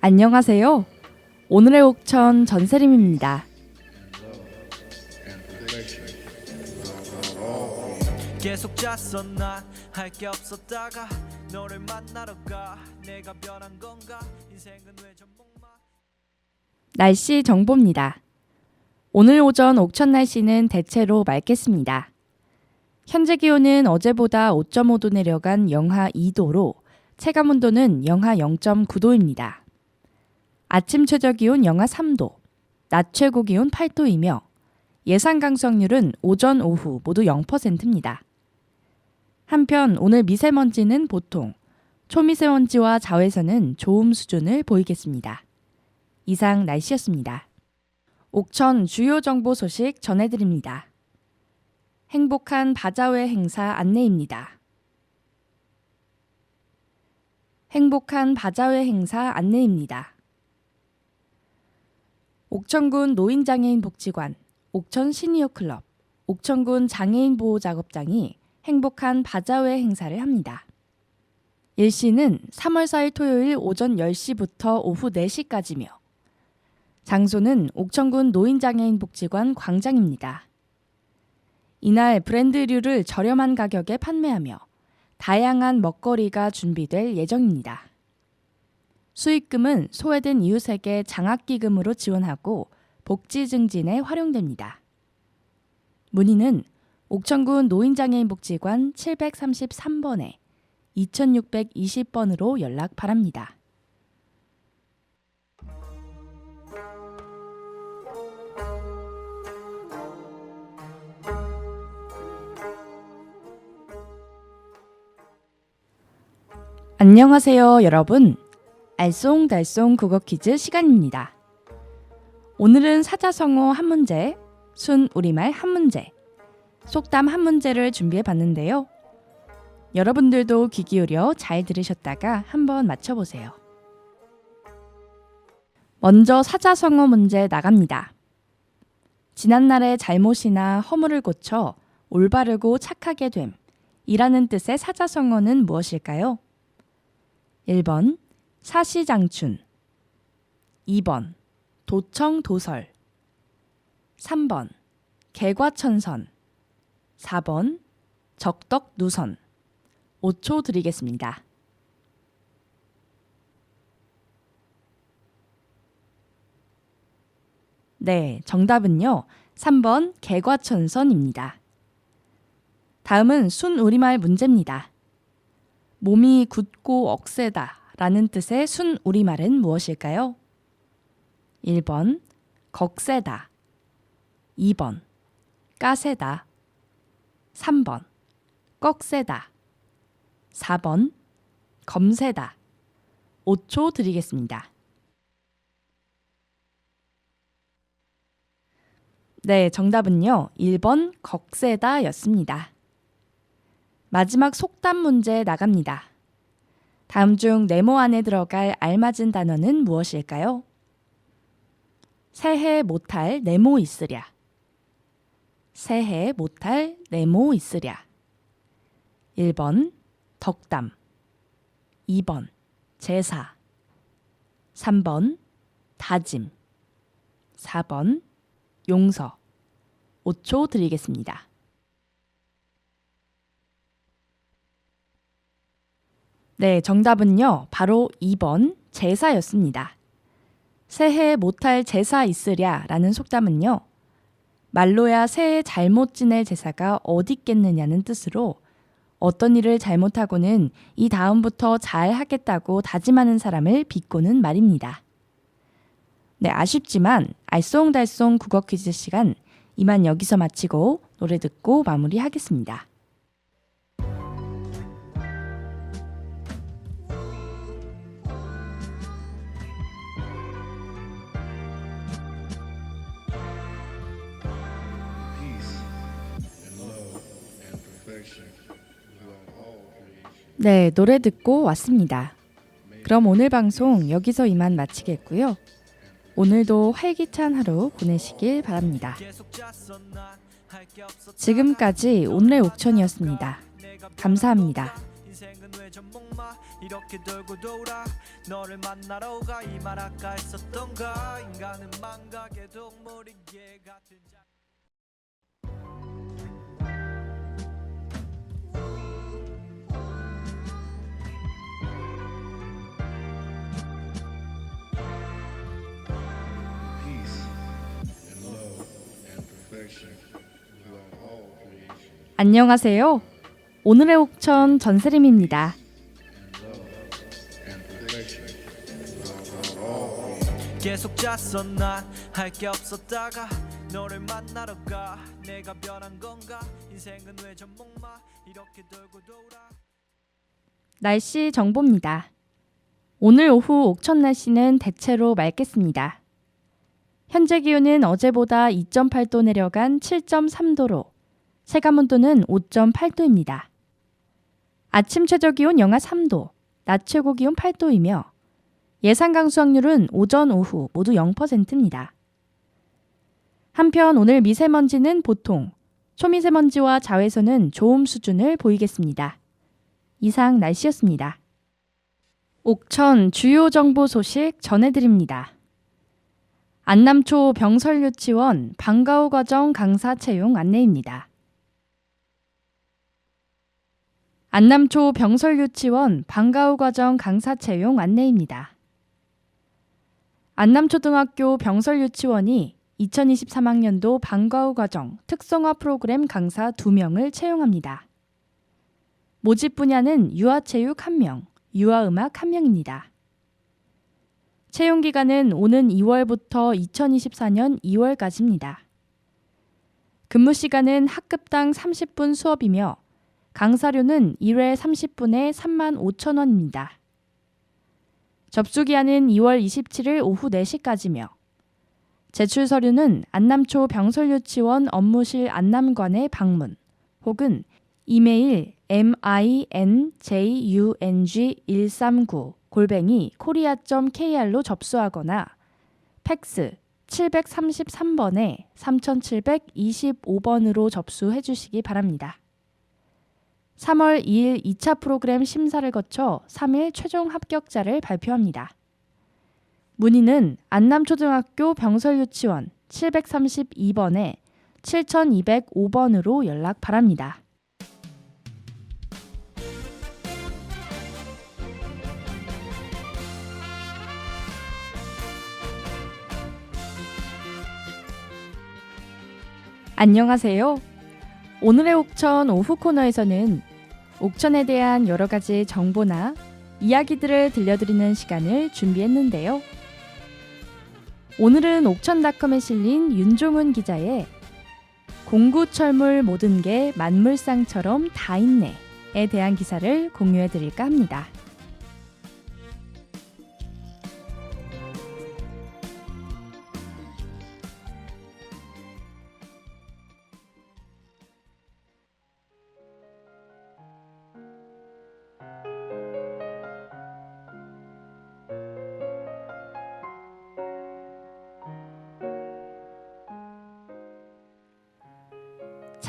안녕하세요. 오늘의 옥천 전세림입니다. 계속 잤어 난 할 게 없었다가 너를 만나러 가 내가 변한 건가 인생은 왜 전목마 날씨 정보입니다. 오늘 오전 옥천 날씨는 대체로 맑겠습니다. 현재 기온은 어제보다 5.5도 내려간 영하 2도로 체감 온도는 영하 0.9도입니다. 아침 최저 기온 영하 3도, 낮 최고 기온 8도이며 예상 강수확률은 오전, 오후 모두 0%입니다. 한편 오늘 미세먼지는 보통, 초미세먼지와 자외선은 좋음 수준을 보이겠습니다. 이상 날씨였습니다. 옥천 주요 정보 소식 전해드립니다. 행복한 바자회 행사 안내입니다. 행복한 바자회 행사 안내입니다. 옥천군 노인장애인 복지관, 옥천 시니어 클럽, 옥천군 장애인 보호작업장이 행복한 바자회 행사를 합니다. 일시는 3월 4일 토요일 오전 10시부터 오후 4시까지며 장소는 옥천군 노인장애인 복지관 광장입니다. 이날 브랜드류를 저렴한 가격에 판매하며 다양한 먹거리가 준비될 예정입니다. 수익금은 소외된 이웃에게 장학기금으로 지원하고 복지 증진에 활용됩니다. 문의는 옥천군 노인장애인 복지관 733번에 2620번으로 연락 바랍니다. 안녕하세요, 여러분. 알쏭달쏭 국어 퀴즈 시간입니다. 오늘은 사자성어 한 문제, 순 우리말 한 문제, 속담 한 문제를 준비해 봤는데요. 여러분들도 귀 기울여 잘 들으셨다가 한번 맞춰보세요. 먼저 사자성어 문제 나갑니다. 지난날의 잘못이나 허물을 고쳐 올바르고 착하게 됨 이라는 뜻의 사자성어는 무엇일까요? 1번 사시장춘, 2번 도청도설, 3번 개과천선, 4번 적덕누선. 5초 드리겠습니다. 네, 정답은요. 3번 개과천선입니다. 다음은 순우리말 문제입니다. 몸이 굳고 억세다 라는 뜻의 순우리말은 무엇일까요? 1번 겁세다, 2번 까세다, 3번 꺽세다, 4번 검세다. 5초 드리겠습니다. 네, 정답은요. 1번 꺽세다 였습니다. 마지막 속담 문제 나갑니다. 다음 중 네모 안에 들어갈 알맞은 단어는 무엇일까요? 새해 못할 네모 있으랴. 새해 못할 네모 있으랴. 1번 덕담, 2번 제사, 3번 다짐, 4번 용서. 5초 드리겠습니다. 네, 정답은요. 바로 2번 제사였습니다. 새해 못할 제사 있으랴 라는 속담은요. 말로야 새해 잘못 지낼 제사가 어디 있겠느냐는 뜻으로 어떤 일을 잘못하고는 이 다음부터 잘 하겠다고 다짐하는 사람을 비꼬는 말입니다. 네, 아쉽지만 알쏭달쏭 국어 퀴즈 시간 이만 여기서 마치고 노래 듣고 마무리하겠습니다. 네, 노래 듣고 왔습니다. 그럼 오늘 방송 여기서 이만 마치겠고요. 오늘도 활기찬 하루 보내시길 바랍니다. 지금까지 오늘의 옥천이었습니다. 감사합니다. 인생은 왜 전목마 이렇게 돌고 돌아 너를 만나러 가 이 말 아까 했었던가 인간은 망각의 동물인 게 같은 Peace and love and perfection throughout all creation. 안녕하세요. 오늘의 옥천 전세림입니다. And perfection throughout all creation. 계속 잤어 난 할 게 없었다가 너를 만나러 가 내가 변한 건가 인생은 왜 전목마 이렇게 돌고 돌아 날씨 정보입니다. 오늘 오후 옥천 날씨는 대체로 맑겠습니다. 현재 기온은 어제보다 2.8도 내려간 7.3도로 체감온도는 5.8도입니다. 아침 최저 기온 영하 3도, 낮 최고 기온 8도이며 예상 강수확률은 오전, 오후 모두 0%입니다. 한편 오늘 미세먼지는 보통, 초미세먼지와 자외선은 좋음 수준을 보이겠습니다. 이상 날씨였습니다. 옥천 주요 정보 소식 전해드립니다. 안남초 병설유치원 방과후 과정 강사 채용 안내입니다. 안남초 병설유치원 방과후 과정 강사 채용 안내입니다. 안남초등학교 병설유치원이 2023학년도 방과후 과정 특성화 프로그램 강사 2명을 채용합니다. 모집 분야는 유아체육 1명, 유아음악 1명입니다. 채용 기간은 오는 2월부터 2024년 2월까지입니다. 근무 시간은 학급당 30분 수업이며 강사료는 1회 30분에 35,000원입니다. 접수기한은 2월 27일 오후 4시까지며 제출 서류는 안남초 병설유치원 업무실 안남관에 방문 혹은 이메일 minjung139@korea.kr로 접수하거나 팩스 733번에 3725번으로 접수해 주시기 바랍니다. 3월 2일 2차 프로그램 심사를 거쳐 3일 최종 합격자를 발표합니다. 문의는 안남초등학교 병설유치원 732번에 7205번으로 연락 바랍니다. 안녕하세요. 오늘의 옥천 오후 코너에서는 옥천에 대한 여러 가지 정보나 이야기들을 들려드리는 시간을 준비했는데요. 오늘은 옥천닷컴에 실린 윤종훈 기자의 공구철물 모든 게 만물상처럼 다 있네에 대한 기사를 공유해 드릴까 합니다.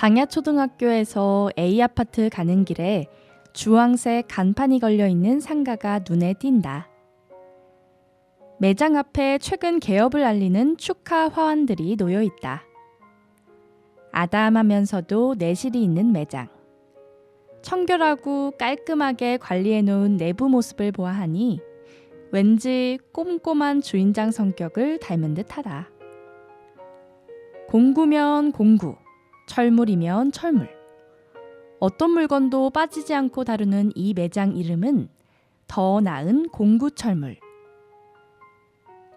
장야초등학교에서 A아파트 가는 길에 주황색 간판이 걸려있는 상가가 눈에 띈다. 매장 앞에 최근 개업을 알리는 축하 화환들이 놓여있다. 아담하면서도 내실이 있는 매장. 청결하고 깔끔하게 관리해놓은 내부 모습을 보아하니 왠지 꼼꼼한 주인장 성격을 닮은 듯하다. 공구면 공구, 철물이면 철물. 어떤 물건도 빠지지 않고 다루는 이 매장 이름은 더 나은 공구철물.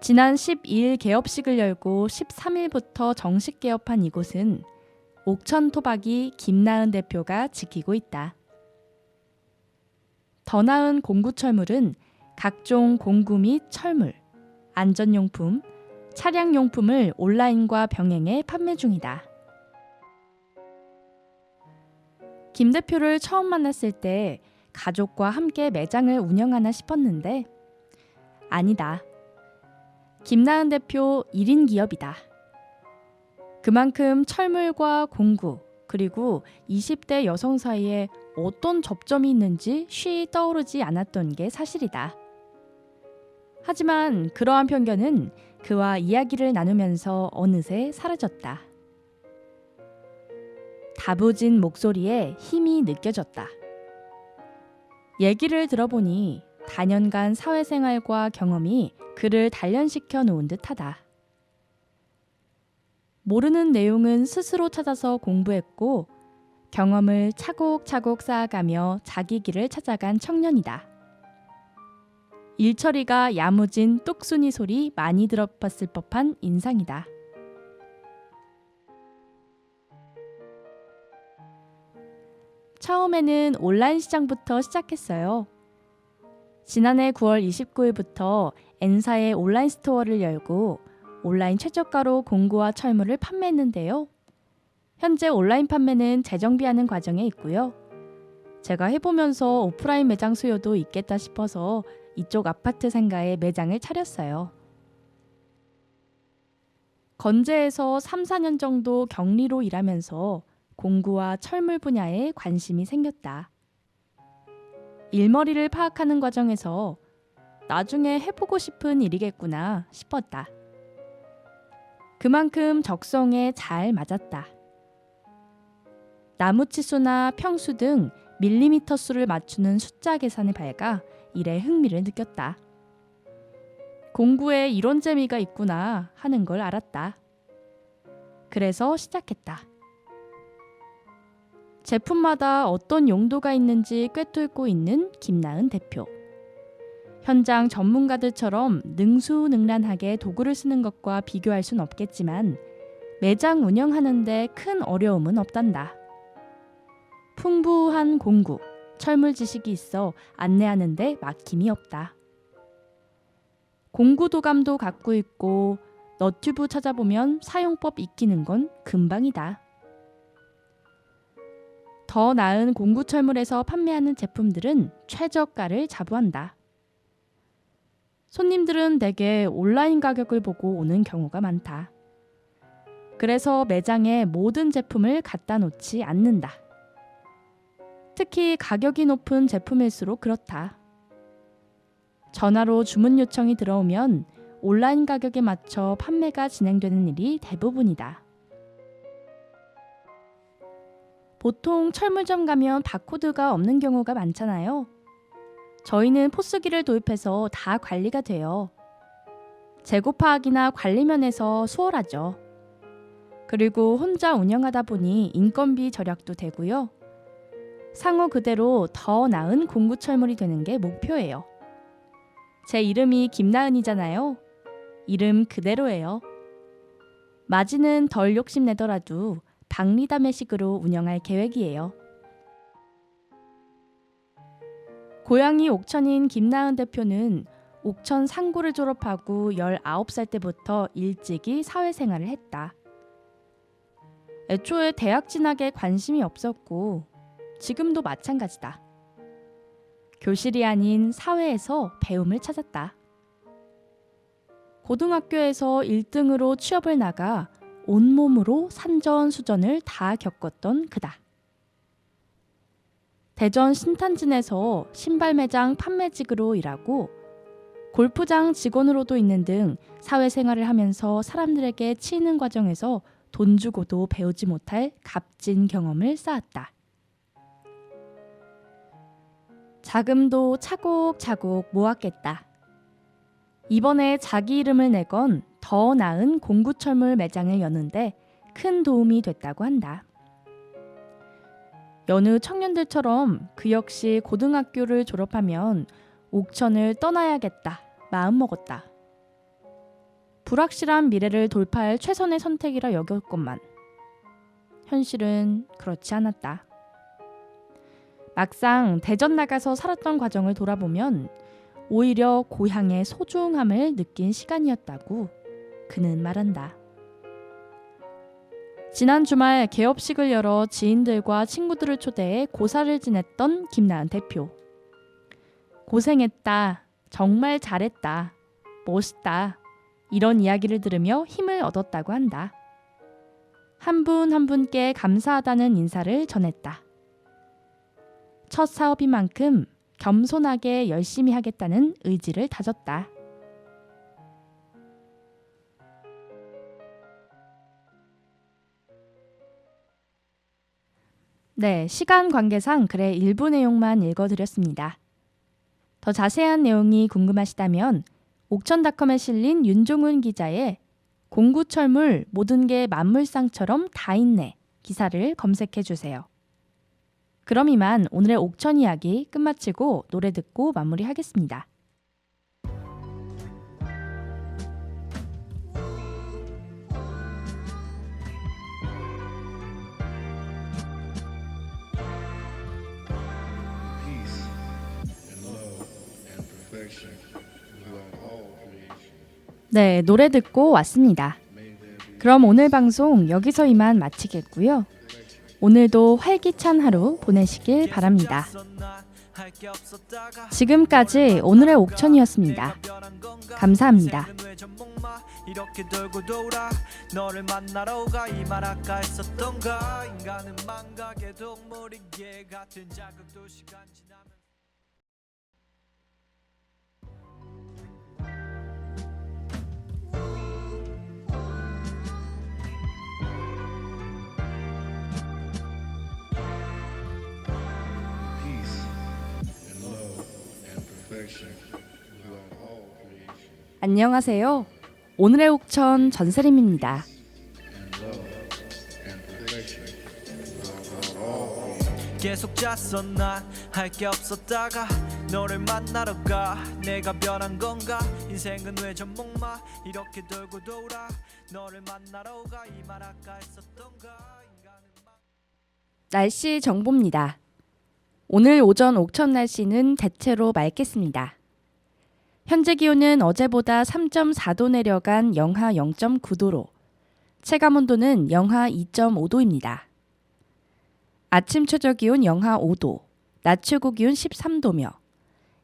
지난 12일 개업식을 열고 13일부터 정식 개업한 이곳은 옥천 토박이 김나은 대표가 지키고 있다. 더 나은 공구철물은 각종 공구 및 철물, 안전용품, 차량용품을 온라인과 병행해 판매 중이다. 김 대표를 처음 만났을 때 가족과 함께 매장을 운영하나 싶었는데 아니다. 김나은 대표 1인 기업이다. 그만큼 철물과 공구 그리고 20대 여성 사이에 어떤 접점이 있는지 쉬 떠오르지 않았던 게 사실이다. 하지만 그러한 편견은 그와 이야기를 나누면서 어느새 사라졌다. 다부진 목소리에 힘이 느껴졌다. 얘기를 들어보니 다년간 사회생활과 경험이 그를 단련시켜 놓은 듯하다. 모르는 내용은 스스로 찾아서 공부했고 경험을 차곡차곡 쌓아가며 자기 길을 찾아간 청년이다. 일처리가 야무진 뚝순이 소리 많이 들어봤을 법한 인상이다. 처음에는 온라인 시장부터 시작했어요. 지난해 9월 29일부터 N사의 온라인 스토어를 열고 온라인 최저가로 공구와 철물을 판매했는데요. 현재 온라인 판매는 재정비하는 과정에 있고요. 제가 해보면서 오프라인 매장 수요도 있겠다 싶어서 이쪽 아파트 상가에 매장을 차렸어요. 건재에서 3, 4년 정도 격리로 일하면서 공구와 철물 분야에 관심이 생겼다. 일머리를 파악하는 과정에서 나중에 해보고 싶은 일이겠구나 싶었다. 그만큼 적성에 잘 맞았다. 나무 치수나 평수 등 밀리미터 수를 맞추는 숫자 계산을 밟아 일에 흥미를 느꼈다. 공구에 이런 재미가 있구나 하는 걸 알았다. 그래서 시작했다. 제품마다 어떤 용도가 있는지 꿰뚫고 있는 김나은 대표. 현장 전문가들처럼 능수능란하게 도구를 쓰는 것과 비교할 순 없겠지만 매장 운영하는데 큰 어려움은 없단다. 풍부한 공구, 철물 지식이 있어 안내하는데 막힘이 없다. 공구 도감도 갖고 있고 너튜브 찾아보면 사용법 익히는 건 금방이다. 더 나은 공구 철물에서 판매하는 제품들은 최저가를 자부한다. 손님들은 대개 온라인 가격을 보고 오는 경우가 많다. 그래서 매장에 모든 제품을 갖다 놓지 않는다. 특히 가격이 높은 제품일수록 그렇다. 전화로 주문 요청이 들어오면 온라인 가격에 맞춰 판매가 진행되는 일이 대부분이다. 보통 철물점 가면 바코드가 없는 경우가 많잖아요. 저희는 포스기를 도입해서 다 관리가 돼요. 재고 파악이나 관리 면에서 수월하죠. 그리고 혼자 운영하다 보니 인건비 절약도 되고요. 상호 그대로 더 나은 공구 철물이 되는 게 목표예요. 제 이름이 김나은이잖아요. 이름 그대로예요. 마진은 덜 욕심내더라도 박리담회식으로 운영할 계획이에요. 고향이 옥천인 김나은 대표는 옥천 상고를 졸업하고 19살 때부터 일찍이 사회생활을 했다. 애초에 대학 진학에 관심이 없었고 지금도 마찬가지다. 교실이 아닌 사회에서 배움을 찾았다. 고등학교에서 1등으로 취업을 나가 온몸으로 산전수전을 다 겪었던 그다. 대전 신탄진에서 신발 매장 판매직으로 일하고 골프장 직원으로도 있는 등 사회생활을 하면서 사람들에게 치이는 과정에서 돈 주고도 배우지 못할 값진 경험을 쌓았다. 자금도 차곡차곡 모았겠다. 이번에 자기 이름을 내건 더 나은 공구철물 매장을 여는데 큰 도움이 됐다고 한다. 여느 청년들처럼 그 역시 고등학교를 졸업하면 옥천을 떠나야겠다 마음먹었다. 불확실한 미래를 돌파할 최선의 선택이라 여겼건만 현실은 그렇지 않았다. 막상 대전 나가서 살았던 과정을 돌아보면 오히려 고향의 소중함을 느낀 시간이었다고 그는 말한다. 지난 주말 개업식을 열어 지인들과 친구들을 초대해 고사를 지냈던 김나은 대표. 고생했다. 정말 잘했다. 멋있다. 이런 이야기를 들으며 힘을 얻었다고 한다. 한 분 한 분께 감사하다는 인사를 전했다. 첫 사업인 만큼 겸손하게 열심히 하겠다는 의지를 다졌다. 네, 시간 관계상 글의 일부 내용만 읽어드렸습니다. 더 자세한 내용이 궁금하시다면 옥천닷컴에 실린 윤종훈 기자의 공구철물 모든 게 만물상처럼 다 있네 기사를 검색해 주세요. 그럼 이만 오늘의 옥천 이야기 끝마치고 노래 듣고 마무리하겠습니다. Peace and love and perfection throughout all creation. 네, 노래 듣고 왔습니다. 그럼 오늘 방송 여기서 이만 마치겠고요. 오늘도 활기찬 하루 보내시길 바랍니다. 지금까지 오늘의 옥천이었습니다. 감사합니다. 이렇게 돌고 돌아 너를 만나러 가 이 말 아까 했었던가 인간은 망각의 동물이기에 같은 자극도 시간 지나면 Peace and love and perfection throughout all creation. 안녕하세요. 오늘의 옥천 전세림입니다. And love and perfection throughout all creation. 계속 잤었나 할 게 없었다가 너를 만나러 가 내가 변한 건가 인생은 왜 전목마 이렇게 돌고 돌아 너를 만나러 가 이 말 아까 했었던가 인간은 날씨 정보입니다. 오늘 오전 옥천 날씨는 대체로 맑겠습니다. 현재 기온은 어제보다 3.4도 내려간 영하 0.9도로 체감 온도는 영하 2.5도입니다. 아침 최저 기온 영하 5도, 낮 최고 기온 13도며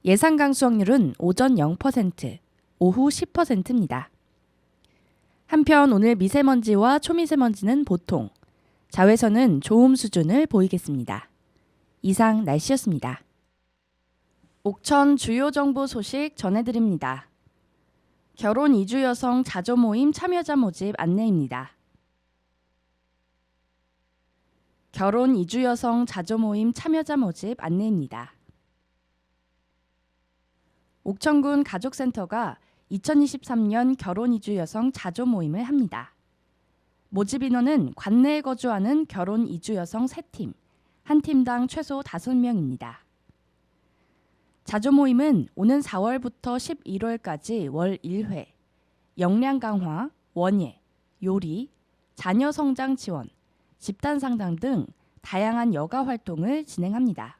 예상 강수확률은 오전 0%, 오후 10%입니다. 한편 오늘 미세먼지와 초미세먼지는 보통, 자외선은 좋음 수준을 보이겠습니다. 이상 날씨였습니다. 옥천 주요 정보 소식 전해드립니다. 결혼 이주 여성 자조 모임 참여자 모집 안내입니다. 결혼 이주 여성 자조 모임 참여자 모집 안내입니다. 옥천군 가족센터가 2023년 결혼 이주 여성 자조 모임을 합니다. 모집 인원은 관내에 거주하는 결혼 이주 여성 3팀, 한 팀당 최소 5명입니다. 자조 모임은 오는 4월부터 11월까지 월 1회, 역량 강화, 원예, 요리, 자녀 성장 지원, 집단 상담 등 다양한 여가 활동을 진행합니다.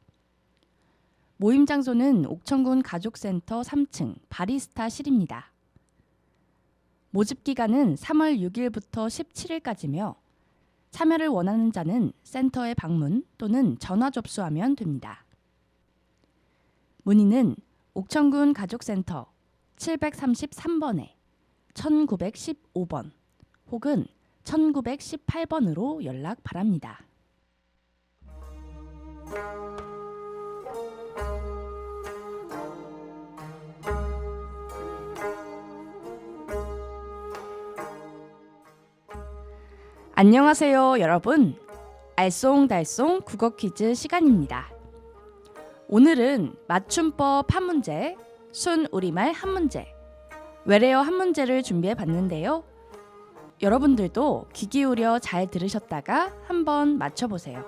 모임 장소는 옥천군 가족센터 3층 바리스타실입니다. 모집 기간은 3월 6일부터 17일까지며 참여를 원하는 자는 센터에 방문 또는 전화 접수하면 됩니다. 문의는 옥천군 가족센터 733번에 1915번 혹은 1918번으로 연락 바랍니다. 안녕하세요, 여러분. 알쏭달쏭 국어 퀴즈 시간입니다. 오늘은 맞춤법 한 문제, 순 우리말 한 문제, 외래어 한 문제를 준비해 봤는데요. 여러분들도 귀 기울여 잘 들으셨다가 한번 맞춰보세요.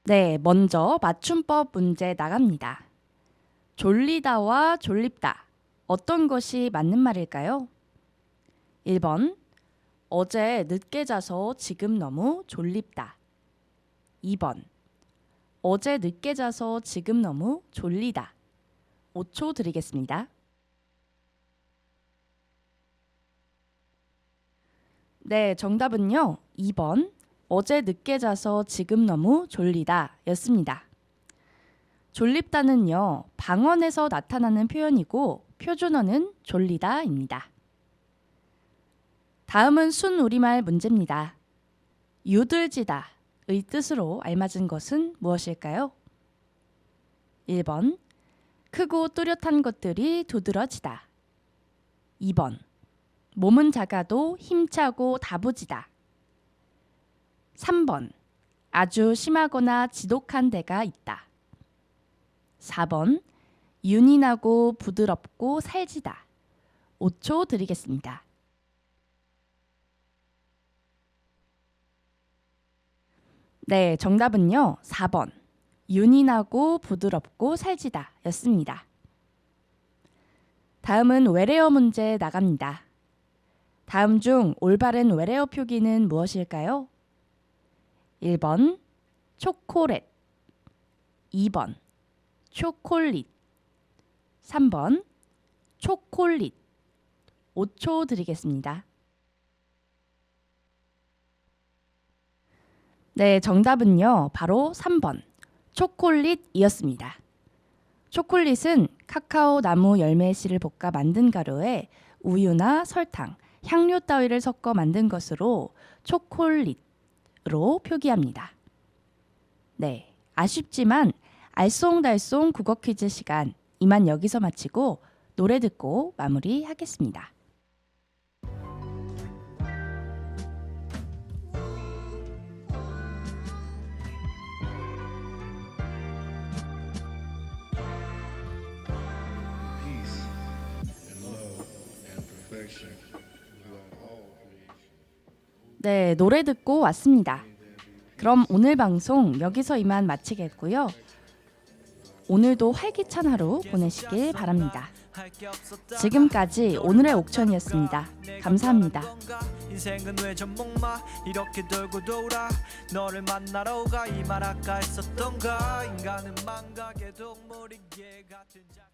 네, 먼저 맞춤법 문제 나갑니다. 졸리다와 졸립다. 어떤 것이 맞는 말일까요? 1번, 어제 늦게 자서 지금 너무 졸립다. 2번, 어제 늦게 자서 지금 너무 졸리다. 5초 드리겠습니다. 네, 정답은요. 2번, 어제 늦게 자서 지금 너무 졸리다 였습니다. 졸립다는요, 방언에서 나타나는 표현이고 표준어는 졸리다입니다. 다음은 순 우리말 문제입니다. 유들지다의 뜻으로 알맞은 것은 무엇일까요? 1번 크고 뚜렷한 것들이 두드러지다. 2번 몸은 작아도 힘차고 다부지다. 3번 아주 심하거나 지독한 데가 있다. 4번 윤이 나고 부드럽고 살지다. 5초 드리겠습니다. 네, 정답은요. 4번 윤이 나고 부드럽고 살지다 였습니다. 다음은 외래어 문제 나갑니다. 다음 중 올바른 외래어 표기는 무엇일까요? 1번 초콜릿, 2번 초콜릿, 3번 초콜릿. 5초 드리겠습니다. 네, 정답은요. 바로 3번 초콜릿이었습니다. 초콜릿은 카카오 나무 열매 씨를 볶아 만든 가루에 우유나 설탕, 향료 따위를 섞어 만든 것으로 초콜릿으로 표기합니다. 네, 아쉽지만 알쏭달쏭 국어 퀴즈 시간 이만 여기서 마치고 노래 듣고 마무리하겠습니다. Peace and love and perfection throughout all creation. 네, 노래 듣고 왔습니다. 그럼 오늘 방송 여기서 이만 마치겠고요. 오늘도 활기찬 하루 보내시길 바랍니다. 지금까지 오늘의 옥천이었습니다. 감사합니다. 인생은 왜 전목마 이렇게 돌고 돌아 너를 만나러 가 이 말 아까 했었던가 인간은 망각의 동물이기에 같은 자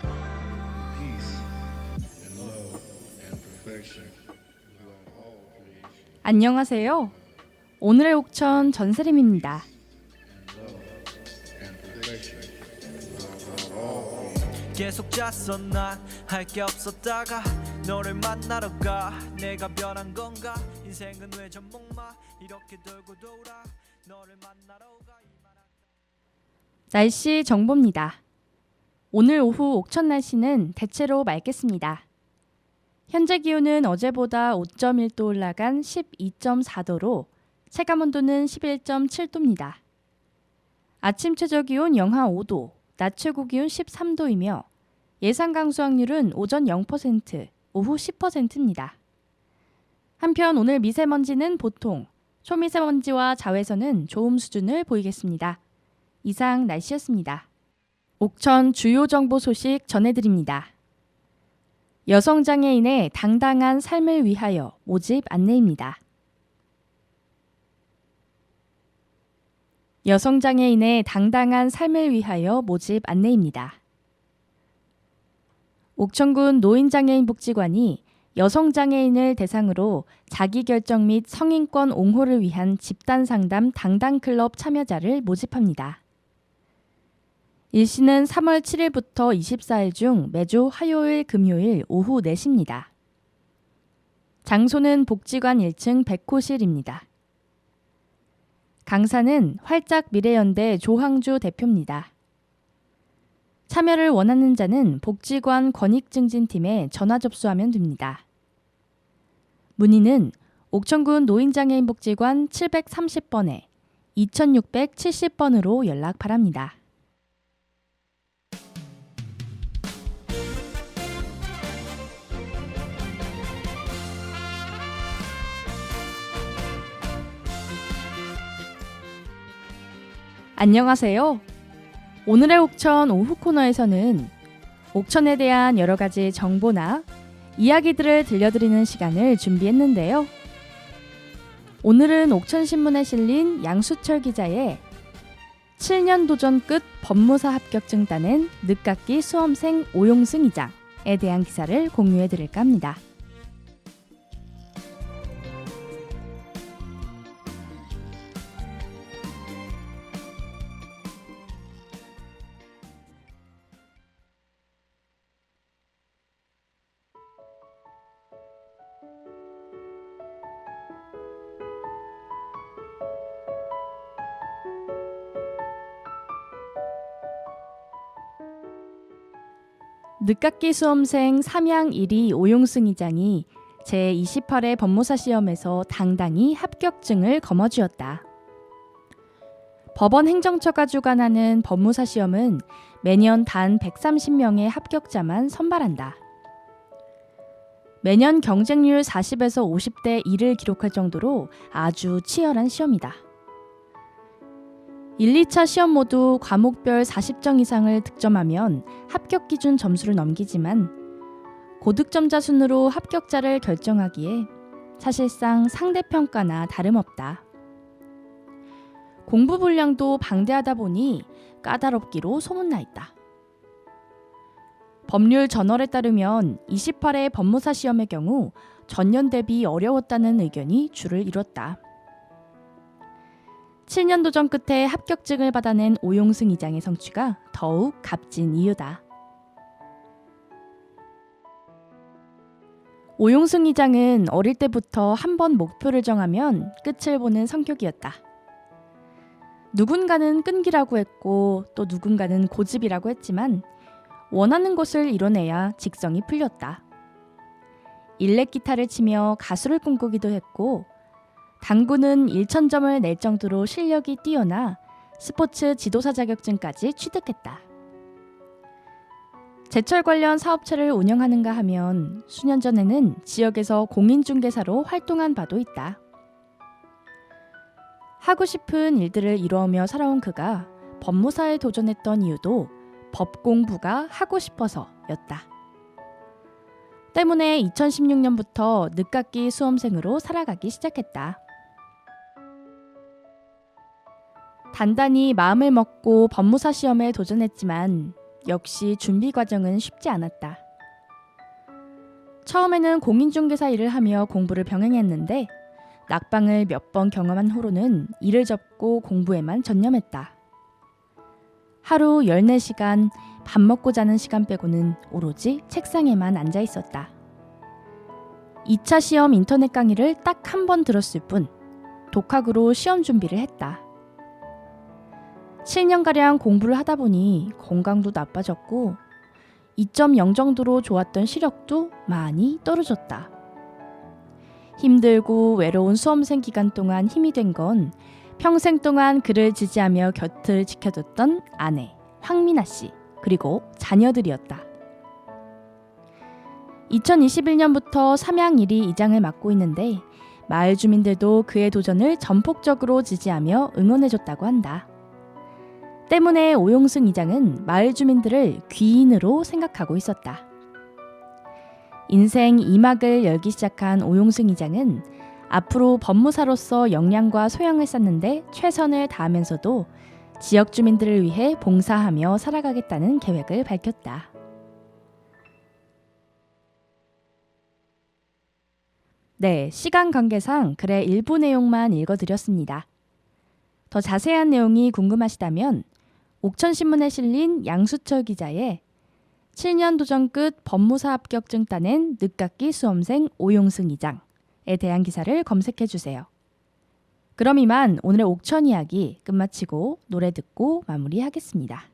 Peace and love and perfection throughout all creation. 안녕하세요. 오늘의 옥천 전세림입니다. And perfection throughout all creation. 계속 잤어 난 할 게 없었다가 너를 만나러 가 내가 변한 건가 인생은 왜 전목마 이렇게 돌고 돌아 너를 만나러 가 이 말 아까 날씨 정보입니다. 오늘 오후 옥천 날씨는 대체로 맑겠습니다. 현재 기온은 어제보다 5.1도 올라간 12.4도로 체감온도는 11.7도입니다. 아침 최저 기온 영하 5도, 낮 최고 기온 13도이며 예상 강수확률은 오전 0%, 오후 10%입니다. 한편 오늘 미세먼지는 보통, 초미세먼지와 자외선은 좋음 수준을 보이겠습니다. 이상 날씨였습니다. 옥천 주요 정보 소식 전해드립니다. 여성장애인의 당당한 삶을 위하여 모집 안내입니다. 여성장애인의 당당한 삶을 위하여 모집 안내입니다. 옥천군 노인장애인복지관이 여성장애인을 대상으로 자기결정 및 성인권 옹호를 위한 집단상담 당당클럽 참여자를 모집합니다. 일시는 3월 7일부터 24일 중 매주 화요일, 금요일 오후 4시입니다. 장소는 복지관 1층 백호실입니다. 강사는 활짝 미래연대 조항주 대표입니다. 참여를 원하는 자는 복지관 권익증진팀에 전화 접수하면 됩니다. 문의는 옥천군 노인장애인복지관 730번에 2670번으로 연락 바랍니다. 안녕하세요. 오늘의 옥천 오후 코너에서는 옥천에 대한 여러 가지 정보나 이야기들을 들려드리는 시간을 준비했는데요. 오늘은 옥천신문에 실린 양수철 기자의 7년 도전 끝 법무사 합격증 따낸 늦깎이 수험생 오용승 이장에 대한 기사를 공유해 드릴까 합니다. 늦깎이 수험생 삼양 1위 오용승 이장이 제28회 법무사 시험에서 당당히 합격증을 거머쥐었다. 법원 행정처가 주관하는 법무사 시험은 매년 단 130명의 합격자만 선발한다. 매년 경쟁률 40에서 50대 1을 기록할 정도로 아주 치열한 시험이다. 1, 2차 시험 모두 과목별 40점 이상을 득점하면 합격 기준 점수를 넘기지만 고득점자 순으로 합격자를 결정하기에 사실상 상대평가나 다름없다. 공부 분량도 방대하다 보니 까다롭기로 소문나 있다. 법률 저널에 따르면 28회 법무사 시험의 경우 전년 대비 어려웠다는 의견이 줄을 이뤘다. 7년 도전 끝에 합격증을 받아낸 오용승 이장의 성취가 더욱 값진 이유다. 오용승 이장은 어릴 때부터 한 번 목표를 정하면 끝을 보는 성격이었다. 누군가는 끈기라고 했고 또 누군가는 고집이라고 했지만 원하는 것을 이뤄내야 직성이 풀렸다. 일렉 기타를 치며 가수를 꿈꾸기도 했고 당구는 1,000점을 낼 정도로 실력이 뛰어나 스포츠 지도사 자격증까지 취득했다. 제철 관련 사업체를 운영하는가 하면 수년 전에는 지역에서 공인중개사로 활동한 바도 있다. 하고 싶은 일들을 이루어오며 살아온 그가 법무사에 도전했던 이유도 법 공부가 하고 싶어서였다. 때문에 2016년부터 늦깎이 수험생으로 살아가기 시작했다. 단단히 마음을 먹고 법무사 시험에 도전했지만 역시 준비 과정은 쉽지 않았다. 처음에는 공인중개사 일을 하며 공부를 병행했는데 낙방을 몇 번 경험한 후로는 일을 접고 공부에만 전념했다. 하루 14시간 밥 먹고 자는 시간 빼고는 오로지 책상에만 앉아 있었다. 2차 시험 인터넷 강의를 딱 한 번 들었을 뿐 독학으로 시험 준비를 했다. 7년가량 공부를 하다 보니 건강도 나빠졌고 2.0 정도로 좋았던 시력도 많이 떨어졌다. 힘들고 외로운 수험생 기간 동안 힘이 된 건 평생 동안 그를 지지하며 곁을 지켜줬던 아내 황민아 씨 그리고 자녀들이었다. 2021년부터 삼양 1위 이장을 맡고 있는데 마을 주민들도 그의 도전을 전폭적으로 지지하며 응원해줬다고 한다. 때문에 오용승 이장은 마을 주민들을 귀인으로 생각하고 있었다. 인생 2막을 열기 시작한 오용승 이장은 앞으로 법무사로서 역량과 소양을 쌓는데 최선을 다하면서도 지역 주민들을 위해 봉사하며 살아가겠다는 계획을 밝혔다. 네, 시간 관계상 글의 일부 내용만 읽어드렸습니다. 더 자세한 내용이 궁금하시다면 옥천신문에 실린 양수철 기자의 7년 도전 끝 법무사 합격증 따낸 늦깎이 수험생 오용승 이장에 대한 기사를 검색해 주세요. 그럼 이만 오늘의 옥천 이야기 끝마치고 노래 듣고 마무리하겠습니다.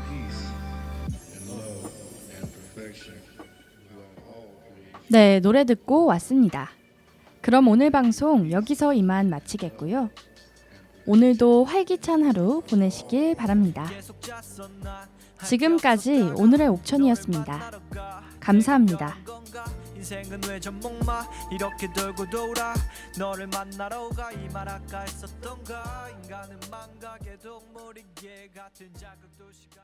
Peace and love and perfection throughout all creation. 네, 노래 듣고 왔습니다. 그럼 오늘 방송 여기서 이만 마치겠고요. 오늘도 활기찬 하루 보내시길 바랍니다. 지금까지 오늘의 옥천이었습니다. 감사합니다. 인생은 왜 전목마 이렇게 돌고 돌아 너를 만나러 가 이 말 아까 했었던가 인간은 망각의 동물이기에 같은 자극도 시간